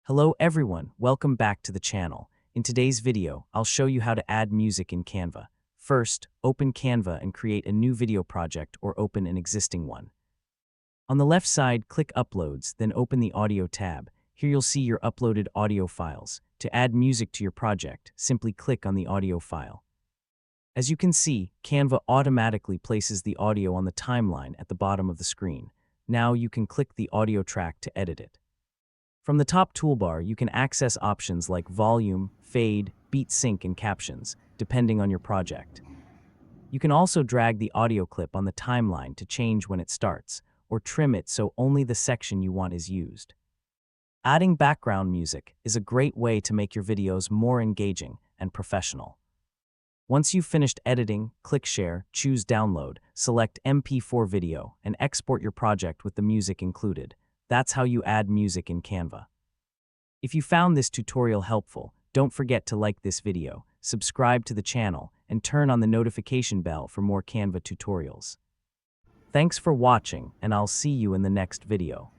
Hello everyone, welcome back to the channel. In today's video, I'll show you how to add music in Canva. First, open Canva and create a new video project or open an existing one. On the left side, click Uploads, then open the Audio tab. Here you'll see your uploaded audio files. To add music to your project, simply click on the audio file. As you can see, Canva automatically places the audio on the timeline at the bottom of the screen. Now you can click the audio track to edit it. From the top toolbar, you can access options like volume, fade, beat sync, and captions, depending on your project. You can also drag the audio clip on the timeline to change when it starts, or trim it so only the section you want is used. Adding background music is a great way to make your videos more engaging and professional. Once you've finished editing, click Share, choose Download, select MP4 video, and export your project with the music included. That's how you add music in Canva. If you found this tutorial helpful, don't forget to like this video, subscribe to the channel, and turn on the notification bell for more Canva tutorials. Thanks for watching, and I'll see you in the next video.